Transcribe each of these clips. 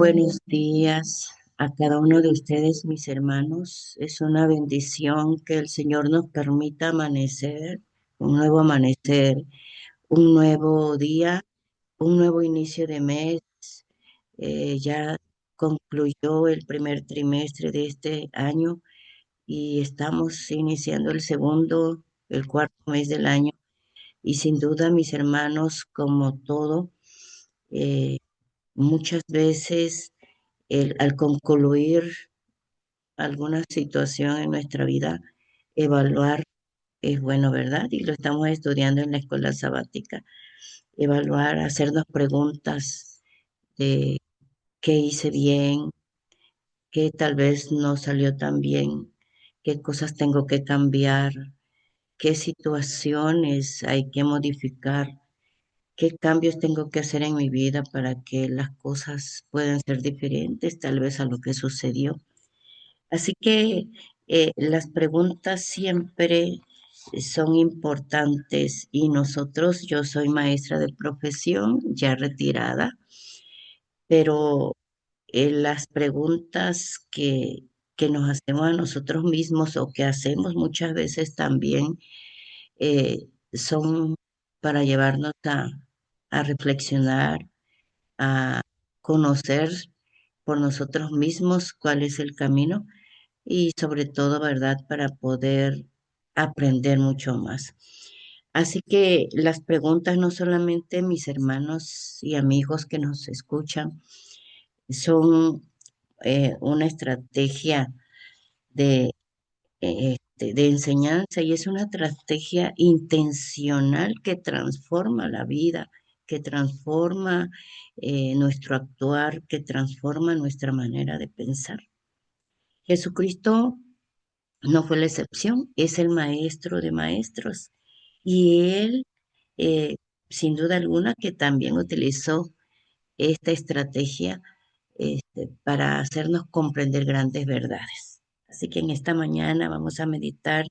Buenos días a cada uno de ustedes, mis hermanos. Es una bendición que el Señor nos permita amanecer, un nuevo amanecer, un nuevo día, un nuevo inicio de mes. Ya concluyó el primer trimestre de este año y estamos iniciando el segundo, el cuarto mes del año. Y sin duda, mis hermanos, como todo, eh, muchas veces al concluir alguna situación en nuestra vida, evaluar es bueno, ¿verdad? Y lo estamos estudiando en la escuela sabática. Evaluar, hacernos preguntas de qué hice bien, qué tal vez no salió tan bien, qué cosas tengo que cambiar, qué situaciones hay que modificar, qué cambios tengo que hacer en mi vida para que las cosas puedan ser diferentes tal vez a lo que sucedió. Así que las preguntas siempre son importantes y nosotros, yo soy maestra de profesión, ya retirada, pero las preguntas que nos hacemos a nosotros mismos o que hacemos muchas veces también son para llevarnos a reflexionar, a conocer por nosotros mismos cuál es el camino y sobre todo, ¿verdad?, para poder aprender mucho más. Así que las preguntas, no solamente mis hermanos y amigos que nos escuchan, son una estrategia de, de enseñanza y es una estrategia intencional que transforma la vida, que transforma nuestro actuar, que transforma nuestra manera de pensar. Jesucristo no fue la excepción, es el maestro de maestros. Y él, eh, sin duda alguna, que también utilizó esta estrategia para hacernos comprender grandes verdades. Así que en esta mañana vamos a meditar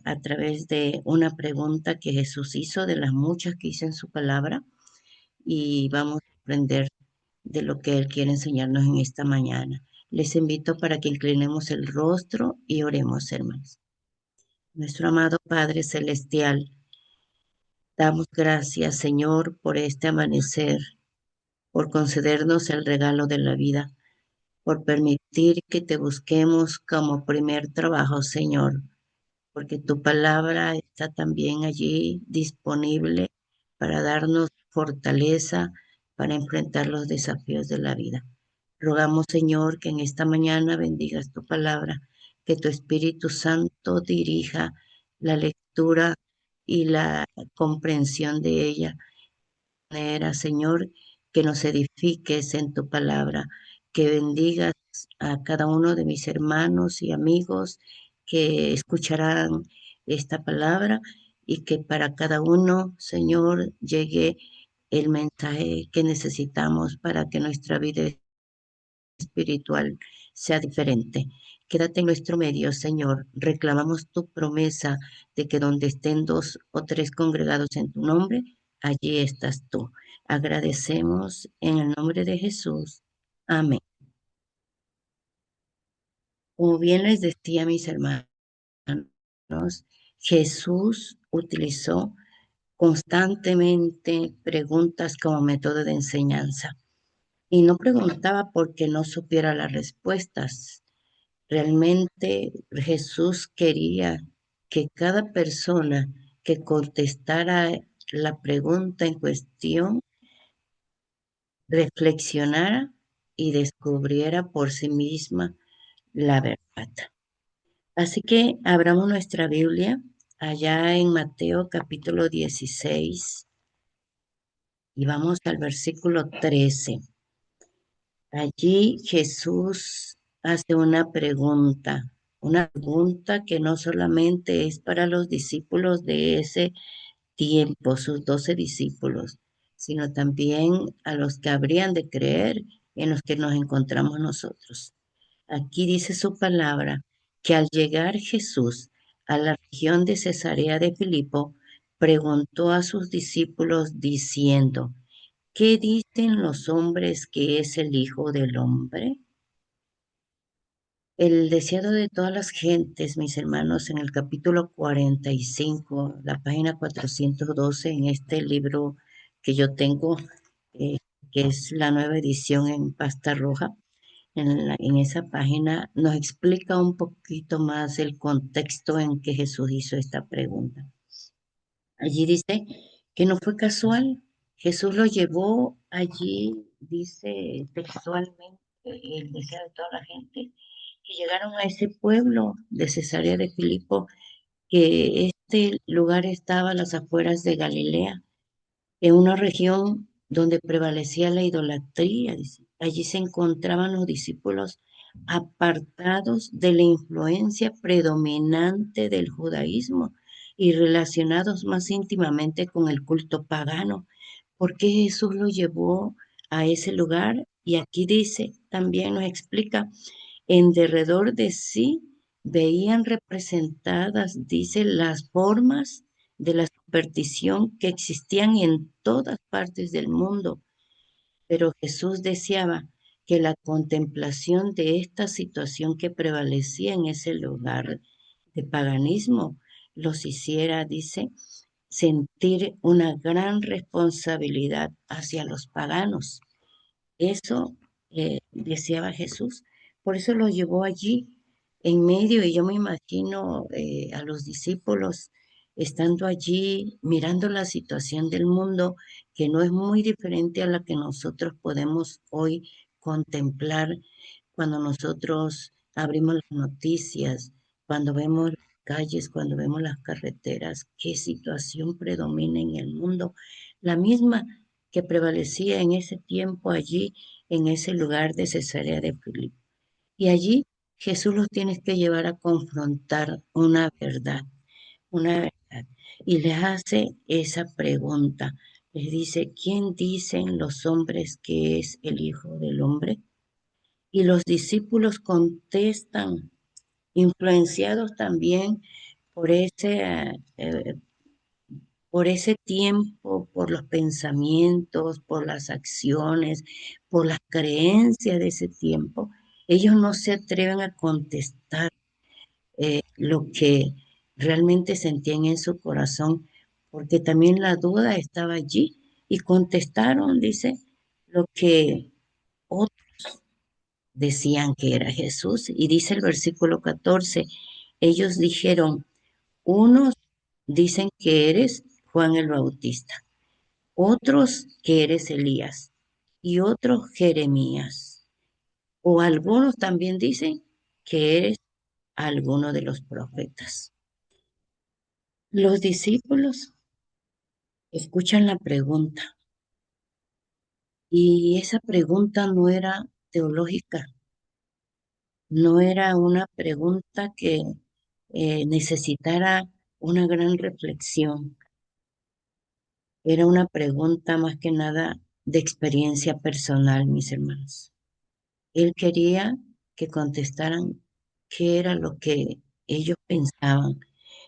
a través de una pregunta que Jesús hizo, de las muchas que hizo en su palabra, y vamos a aprender de lo que Él quiere enseñarnos en esta mañana. Les invito para que inclinemos el rostro y oremos, hermanos. Nuestro amado Padre Celestial, damos gracias, Señor, por este amanecer, por concedernos el regalo de la vida, por permitir que te busquemos como primer trabajo, Señor, porque tu palabra está también allí disponible para darnos fortaleza para enfrentar los desafíos de la vida. Rogamos, Señor, que en esta mañana bendigas tu palabra, que tu Espíritu Santo dirija la lectura y la comprensión de ella. De manera, Señor, que nos edifiques en tu palabra, que bendigas a cada uno de mis hermanos y amigos que escucharán esta palabra y que para cada uno, Señor, llegue el mensaje que necesitamos para que nuestra vida espiritual sea diferente. Quédate en nuestro medio, Señor. Reclamamos tu promesa de que donde estén dos o tres congregados en tu nombre, allí estás tú. Agradecemos en el nombre de Jesús. Amén. Como bien les decía, mis hermanos, Jesús utilizó constantemente preguntas como método de enseñanza y no preguntaba porque no supiera las respuestas. Realmente Jesús quería que cada persona que contestara la pregunta en cuestión reflexionara y descubriera por sí misma la verdad. Así que abramos nuestra Biblia allá en Mateo capítulo 16 y vamos al versículo 13. Allí Jesús hace una pregunta que no solamente es para los discípulos de ese tiempo, sus 12 discípulos, sino también a los que habrían de creer en los que nos encontramos nosotros. Aquí dice su palabra que al llegar Jesús a la región de Cesarea de Filipo, preguntó a sus discípulos diciendo, ¿Qué dicen los hombres que es el Hijo del Hombre? El deseado de todas las gentes, mis hermanos, en el capítulo 45, la página 412, en este libro que yo tengo, eh, que es la nueva edición en pasta roja, en esa página nos explica un poquito más el contexto en que Jesús hizo esta pregunta. Allí dice que no fue casual, Jesús lo llevó allí, dice textualmente, el deseo de toda la gente, que llegaron a ese pueblo de Cesarea de Filipo, que este lugar estaba a las afueras de Galilea, en una región donde prevalecía la idolatría. Dice. Allí se encontraban los discípulos apartados de la influencia predominante del judaísmo y relacionados más íntimamente con el culto pagano. ¿Por qué Jesús lo llevó a ese lugar? Y aquí dice, también nos explica, en derredor de sí veían representadas, dice, las formas de la superstición que existían en todas partes del mundo, pero Jesús deseaba que la contemplación de esta situación que prevalecía en ese lugar de paganismo los hiciera, dice, sentir una gran responsabilidad hacia los paganos. Eso deseaba Jesús. Por eso lo llevó allí en medio y yo me imagino a los discípulos estando allí mirando la situación del mundo que no es muy diferente a la que nosotros podemos hoy contemplar cuando nosotros abrimos las noticias, cuando vemos las calles, cuando vemos las carreteras, qué situación predomina en el mundo. La misma que prevalecía en ese tiempo allí, en ese lugar de Cesarea de Filipo. Y allí Jesús los tiene que llevar a confrontar una verdad. Y les hace esa pregunta. Les dice, ¿quién dicen los hombres que es el Hijo del Hombre? Y los discípulos contestan, influenciados también por por ese tiempo, por los pensamientos, por las acciones, por las creencias de ese tiempo, ellos no se atreven a contestar lo que realmente sentían en su corazón, porque también la duda estaba allí y contestaron, dice, lo que otros decían que era Jesús. Y dice el versículo 14, ellos dijeron, unos dicen que eres Juan el Bautista, otros que eres Elías y otros Jeremías. O algunos también dicen que eres alguno de los profetas. Los discípulos escuchan la pregunta y esa pregunta no era teológica, no era una pregunta que necesitara una gran reflexión, era una pregunta más que nada de experiencia personal, mis hermanos. Él quería que contestaran qué era lo que ellos pensaban,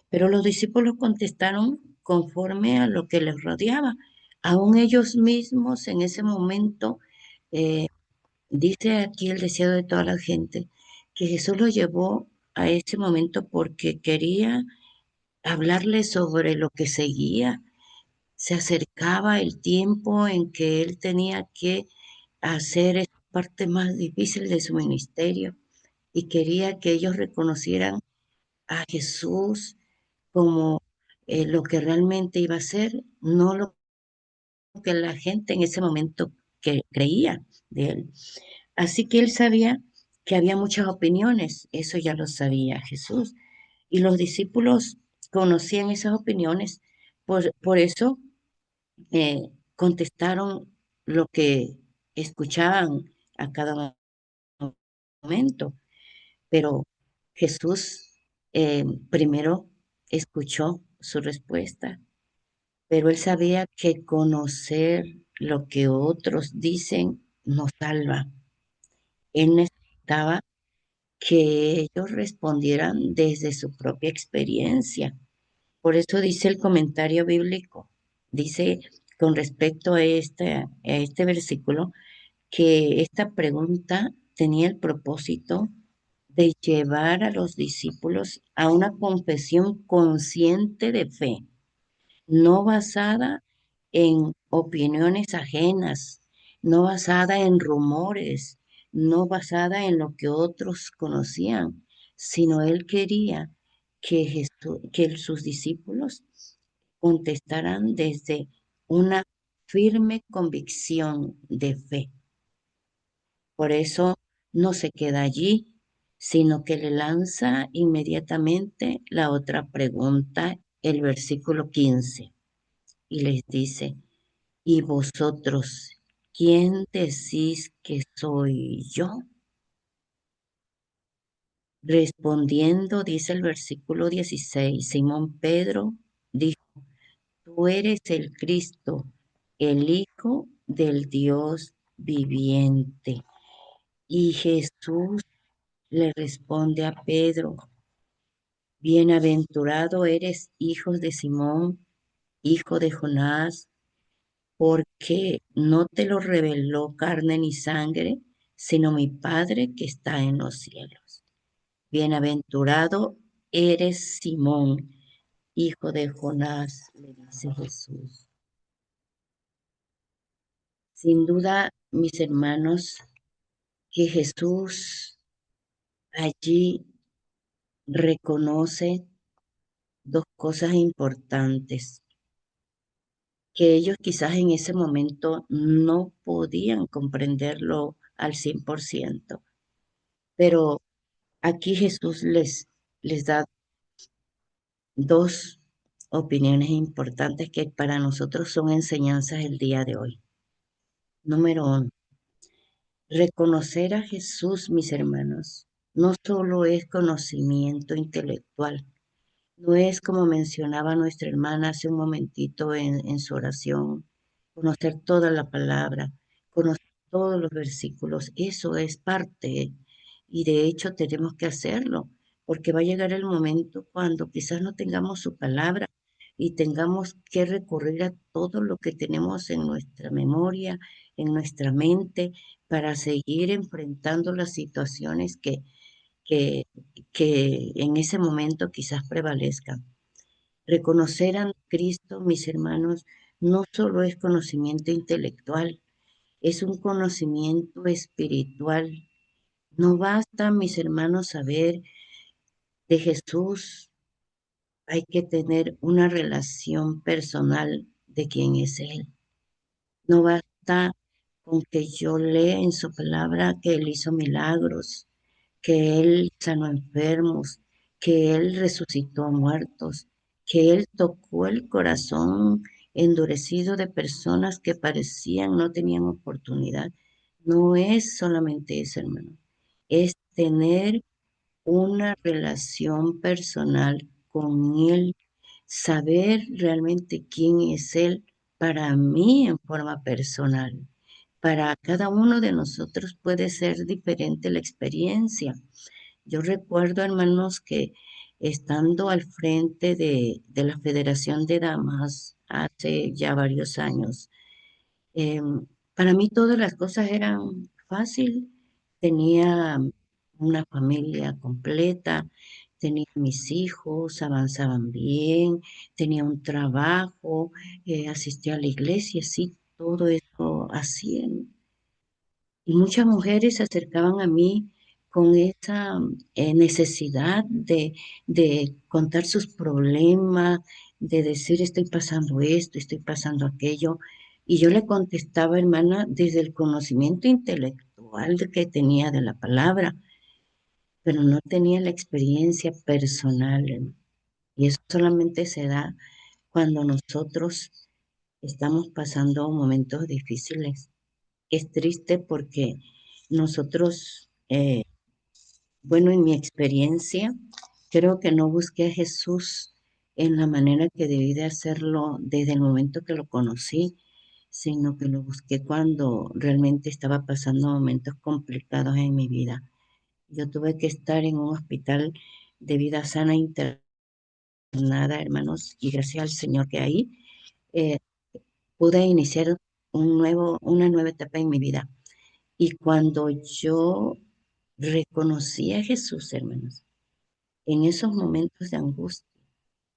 pero los discípulos contestaron conforme a lo que les rodeaba. Aún ellos mismos en ese momento, eh, dice aquí el deseo de toda la gente, que Jesús los llevó a ese momento porque quería hablarles sobre lo que seguía. Se acercaba el tiempo en que él tenía que hacer esa parte más difícil de su ministerio y quería que ellos reconocieran a Jesús como lo que realmente iba a ser, no lo que la gente en ese momento que creía de él. Así que él sabía que había muchas opiniones, eso ya lo sabía Jesús, y los discípulos conocían esas opiniones, por eso contestaron lo que escuchaban a cada momento, pero Jesús primero escuchó su respuesta, pero él sabía que conocer lo que otros dicen no salva. Él necesitaba que ellos respondieran desde su propia experiencia. Por eso dice el comentario bíblico, dice con respecto a este versículo, que esta pregunta tenía el propósito de llevar a los discípulos a una confesión consciente de fe, no basada en opiniones ajenas, no basada en rumores, no basada en lo que otros conocían, sino él quería que sus discípulos contestaran desde una firme convicción de fe. Por eso no se queda allí, sino que le lanza inmediatamente la otra pregunta, el versículo 15, y les dice, ¿y vosotros quién decís que soy yo? Respondiendo, dice el versículo 16, Simón Pedro dijo, tú eres el Cristo, el Hijo del Dios viviente. Y Jesús le responde a Pedro, bienaventurado eres, hijo de Simón, hijo de Jonás, porque no te lo reveló carne ni sangre, sino mi Padre que está en los cielos. Bienaventurado eres Simón, hijo de Jonás, le dice Jesús. Sin duda, mis hermanos, que Jesús allí reconoce dos cosas importantes que ellos quizás en ese momento no podían comprenderlo al 100%, pero aquí Jesús les da dos opiniones importantes que para nosotros son enseñanzas el día de hoy. Número uno, reconocer a Jesús, mis hermanos, no solo es conocimiento intelectual, no es como mencionaba nuestra hermana hace un momentito en su oración, conocer toda la palabra, conocer todos los versículos, eso es parte y de hecho tenemos que hacerlo, porque va a llegar el momento cuando quizás no tengamos su palabra y tengamos que recurrir a todo lo que tenemos en nuestra memoria, en nuestra mente, para seguir enfrentando las situaciones que, que en ese momento quizás prevalezcan. Reconocer a Cristo, mis hermanos, no solo es conocimiento intelectual, es un conocimiento espiritual. No basta, mis hermanos, saber de Jesús, hay que tener una relación personal de quién es Él. No basta con que yo lea en su palabra que Él hizo milagros, que Él sanó enfermos, que Él resucitó muertos, que Él tocó el corazón endurecido de personas que parecían no tenían oportunidad. No es solamente eso, hermano. Es tener una relación personal con Él, saber realmente quién es Él para mí en forma personal. Para cada uno de nosotros puede ser diferente la experiencia. Yo recuerdo, hermanos, que estando al frente de la Federación de Damas hace ya varios años, eh, para mí todas las cosas eran fácil. Tenía una familia completa, tenía mis hijos, avanzaban bien, tenía un trabajo, asistía a la iglesia, sí, todo eso hacía. Y muchas mujeres se acercaban a mí con esa necesidad de contar sus problemas, de decir estoy pasando esto, estoy pasando aquello. Y yo le contestaba, hermana, desde el conocimiento intelectual que tenía de la palabra, pero no tenía la experiencia personal, hermano. Y eso solamente se da cuando nosotros estamos pasando momentos difíciles. Es triste porque nosotros, bueno, en mi experiencia, creo que no busqué a Jesús en la manera que debí de hacerlo desde el momento que lo conocí, sino que lo busqué cuando realmente estaba pasando momentos complicados en mi vida. Yo tuve que estar en un hospital de vida sana internada, hermanos, y gracias al Señor que ahí, eh, pude iniciar una nueva etapa en mi vida. Y cuando yo reconocí a Jesús, hermanos, en esos momentos de angustia,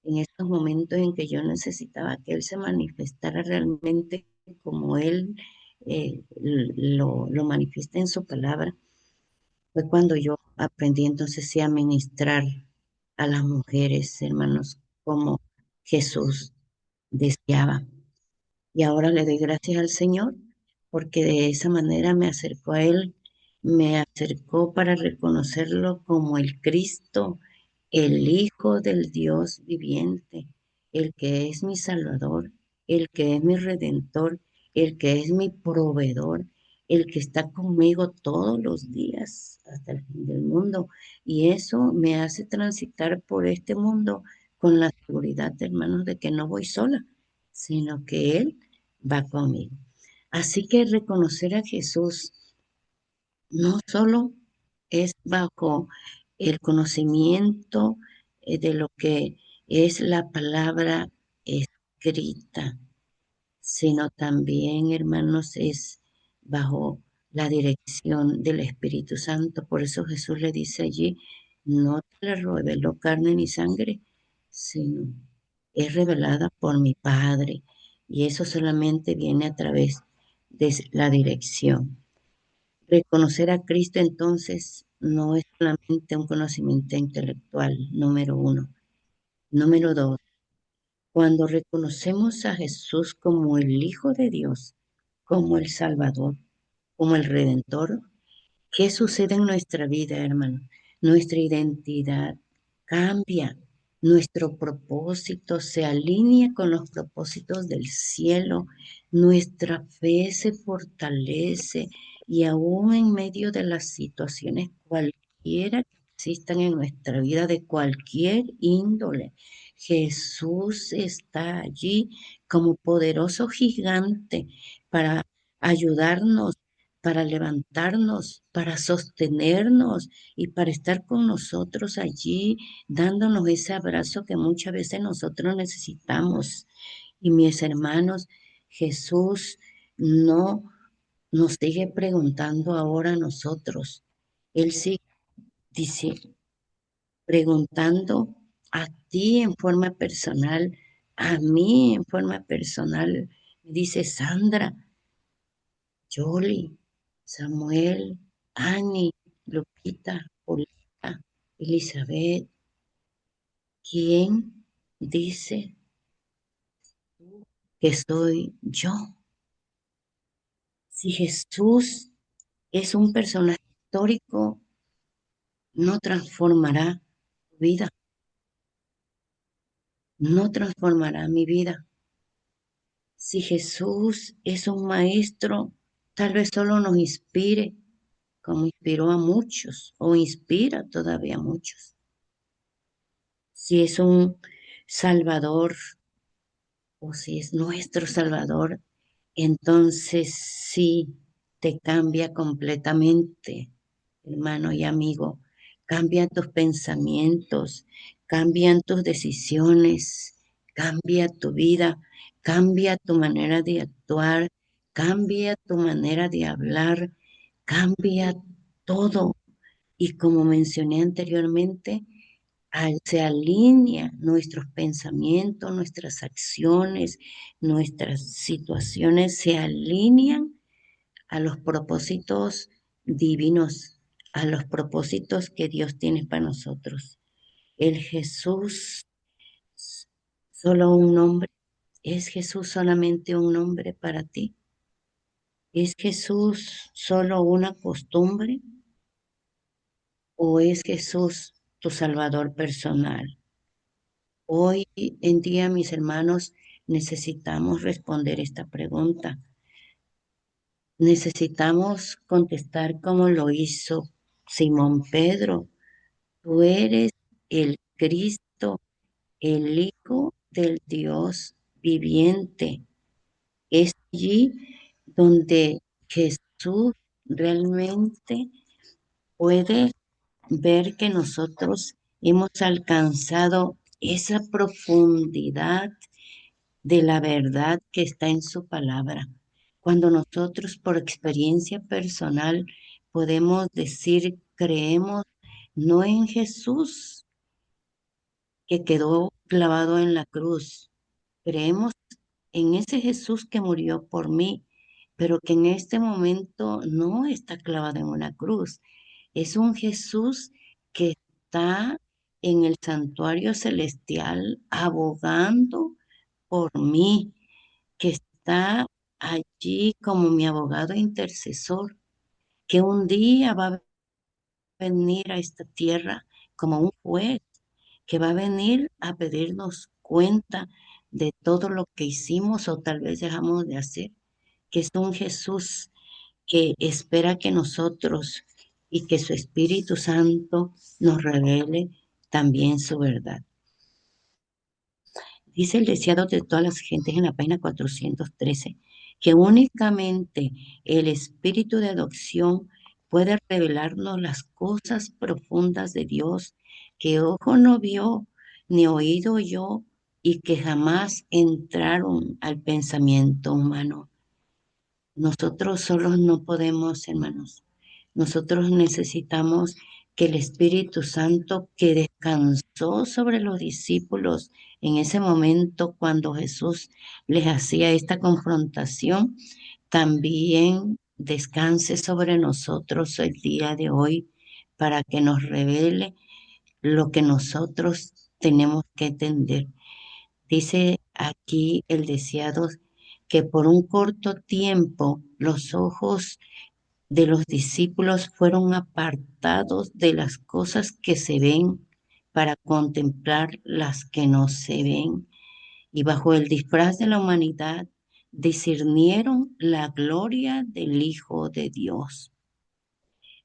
en esos momentos en que yo necesitaba que Él se manifestara realmente como Él lo manifiesta en su palabra, fue cuando yo aprendí entonces sí a ministrar a las mujeres, hermanos, como Jesús deseaba. Y ahora le doy gracias al Señor porque de esa manera me acercó a Él, me acercó para reconocerlo como el Cristo, el Hijo del Dios viviente, el que es mi Salvador, el que es mi Redentor, el que es mi proveedor, el que está conmigo todos los días hasta el fin del mundo. Y eso me hace transitar por este mundo con la seguridad, hermanos, de que no voy sola, sino que Él va conmigo. Así que reconocer a Jesús no solo es bajo el conocimiento de lo que es la palabra escrita, sino también, hermanos, es bajo la dirección del Espíritu Santo. Por eso Jesús le dice allí, no te la reveló carne ni sangre, sino es revelada por mi Padre. Y eso solamente viene a través de la dirección. Reconocer a Cristo entonces no es solamente un conocimiento intelectual, número uno. Número dos, cuando reconocemos a Jesús como el Hijo de Dios, como el Salvador, como el Redentor, ¿qué sucede en nuestra vida, hermano? Nuestra identidad cambia, nuestro propósito se alinea con los propósitos del cielo, nuestra fe se fortalece y aún en medio de las situaciones cualquiera que existan en nuestra vida de cualquier índole, Jesús está allí como poderoso gigante para ayudarnos, para levantarnos, para sostenernos y para estar con nosotros allí, dándonos ese abrazo que muchas veces nosotros necesitamos. Y mis hermanos, Jesús no nos sigue preguntando ahora a nosotros. Él sigue dice, preguntando a ti en forma personal, a mí en forma personal. Me dice Sandra, Jolie, Samuel, Annie, Lupita, Paulita, Elizabeth, ¿quién dice que soy yo? Si Jesús es un personaje histórico, no transformará tu vida, no transformará mi vida. Si Jesús es un maestro, tal vez solo nos inspire, como inspiró a muchos, o inspira todavía a muchos. Si es un Salvador, o si es nuestro Salvador, entonces sí te cambia completamente, hermano y amigo. Cambian tus pensamientos, cambian tus decisiones, cambia tu vida, cambia tu manera de actuar, cambia tu manera de hablar, cambia todo. Y como mencioné anteriormente, se alinea nuestros pensamientos, nuestras acciones, nuestras situaciones, se alinean a los propósitos divinos, a los propósitos que Dios tiene para nosotros. El Jesús, solo un nombre, ¿es Jesús solamente un nombre para ti? ¿Es Jesús solo una costumbre o es Jesús tu Salvador personal? Hoy en día, mis hermanos, necesitamos responder esta pregunta. Necesitamos contestar como lo hizo Simón Pedro. Tú eres el Cristo, el Hijo del Dios viviente. Es allí donde Jesús realmente puede ver que nosotros hemos alcanzado esa profundidad de la verdad que está en su palabra. Cuando nosotros por experiencia personal podemos decir, creemos no en Jesús que quedó clavado en la cruz, creemos en ese Jesús que murió por mí, pero que en este momento no está clavado en una cruz. Es un Jesús que está en el santuario celestial abogando por mí, que está allí como mi abogado intercesor, que un día va a venir a esta tierra como un juez, que va a venir a pedirnos cuenta de todo lo que hicimos o tal vez dejamos de hacer, que es un Jesús que espera que nosotros y que su Espíritu Santo nos revele también su verdad. Dice el deseado de todas las gentes en la página 413 que únicamente el Espíritu de adopción puede revelarnos las cosas profundas de Dios que ojo no vio ni oído oyó y que jamás entraron al pensamiento humano. Nosotros solos no podemos, hermanos. Nosotros necesitamos que el Espíritu Santo que descansó sobre los discípulos en ese momento cuando Jesús les hacía esta confrontación, también descanse sobre nosotros el día de hoy para que nos revele lo que nosotros tenemos que entender. Dice aquí el deseado que por un corto tiempo los ojos de los discípulos fueron apartados de las cosas que se ven para contemplar las que no se ven, y bajo el disfraz de la humanidad discernieron la gloria del Hijo de Dios.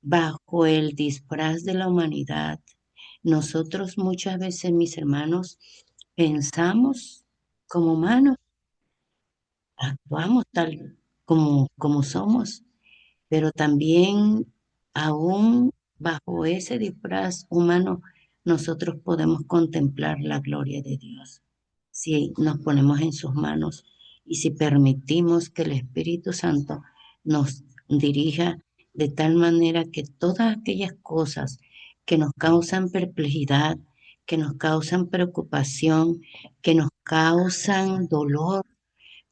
Bajo el disfraz de la humanidad, nosotros muchas veces, mis hermanos, pensamos como humanos, actuamos tal como somos, pero también aún bajo ese disfraz humano nosotros podemos contemplar la gloria de Dios. Si nos ponemos en sus manos y si permitimos que el Espíritu Santo nos dirija de tal manera que todas aquellas cosas que nos causan perplejidad, que nos causan preocupación, que nos causan dolor,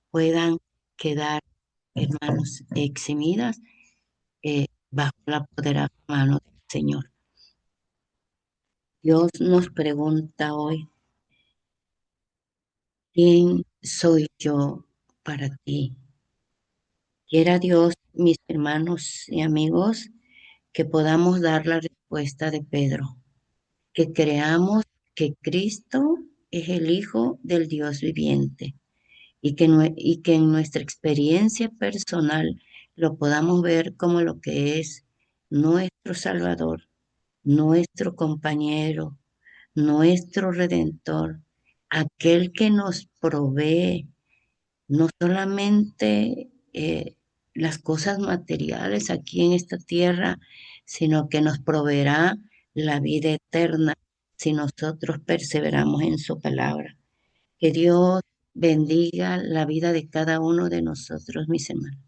puedan quedar, hermanos, eximidas bajo la poderosa mano del Señor. Dios nos pregunta hoy, ¿quién soy yo para ti? Quiera Dios, mis hermanos y amigos, que podamos dar la respuesta de Pedro, que creamos que Cristo es el Hijo del Dios viviente y que en nuestra experiencia personal lo podamos ver como lo que es nuestro Salvador, nuestro compañero, nuestro Redentor, aquel que nos provee no solamente las cosas materiales aquí en esta tierra, sino que nos proveerá la vida eterna si nosotros perseveramos en su palabra. Que Dios bendiga la vida de cada uno de nosotros, mis hermanos.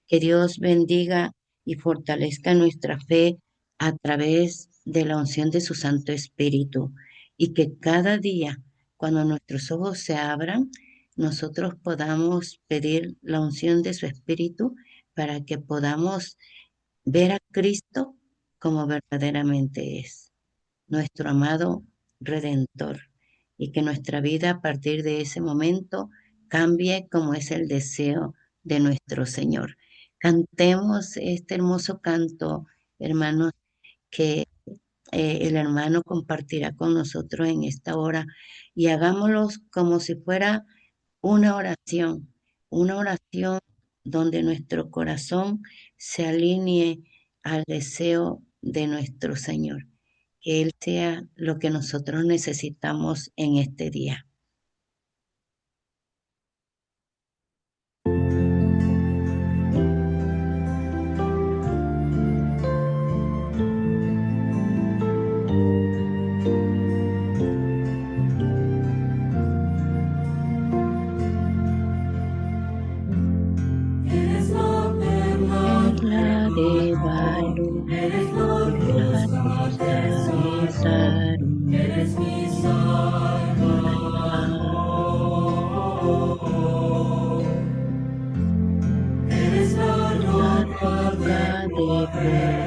Que Dios bendiga y fortalezca nuestra fe a través de la unción de su Santo Espíritu y que cada día, cuando nuestros ojos se abran, nosotros podamos pedir la unción de su Espíritu para que podamos ver a Cristo como verdaderamente es, nuestro amado Redentor, y que nuestra vida a partir de ese momento cambie como es el deseo de nuestro Señor. Cantemos este hermoso canto, hermanos, que el hermano compartirá con nosotros en esta hora y hagámoslos como si fuera una oración donde nuestro corazón se alinee al deseo de nuestro Señor, que Él sea lo que nosotros necesitamos en este día.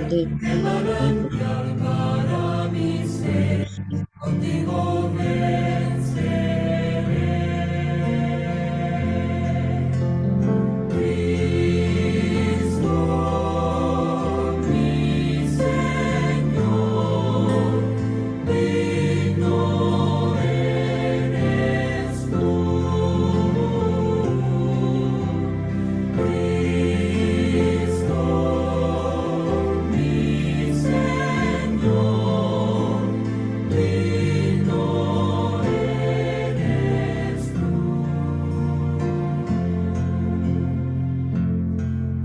de el manantial para mi ser, contigo venceré. Cristo, mi Señor, digno eres tú. Cristo, mi Señor, digno eres tú.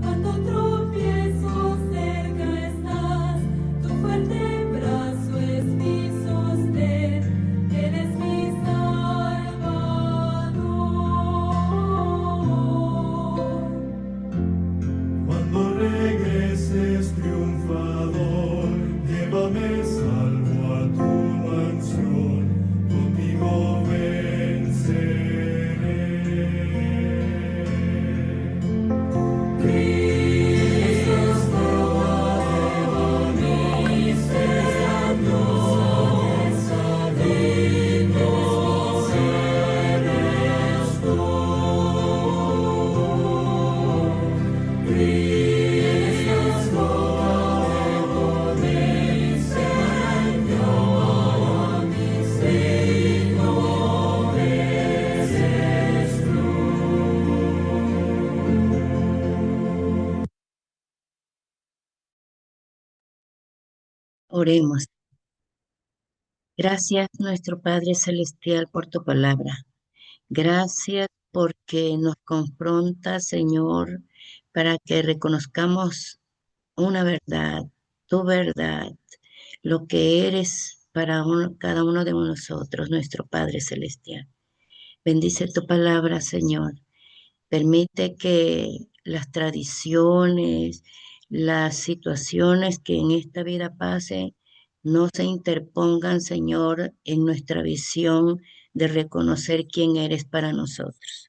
Cuando tropiezo cerca estás, tu fuerte brazo es mi sostén, eres mi Salvador. Cuando regreses triunfador, llévame salvo a tu mansión, contigo venceré. Cristo, mi Señor, digno eres tú. Cristo, mi Señor, digno eres tú. Oremos. Gracias, nuestro Padre Celestial, por tu palabra. Gracias porque nos confronta, Señor, para que reconozcamos una verdad, tu verdad, lo que eres para cada uno de nosotros, nuestro Padre Celestial. Bendice tu palabra, Señor. Permite que las tradiciones, las situaciones que en esta vida pasen, no se interpongan, Señor, en nuestra visión de reconocer quién eres para nosotros.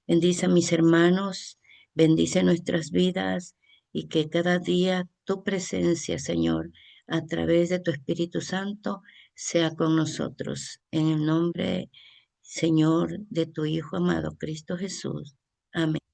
Bendice a mis hermanos, bendice nuestras vidas y que cada día tu presencia, Señor, a través de tu Espíritu Santo, sea con nosotros. En el nombre, Señor, de tu Hijo amado, Cristo Jesús. Amén.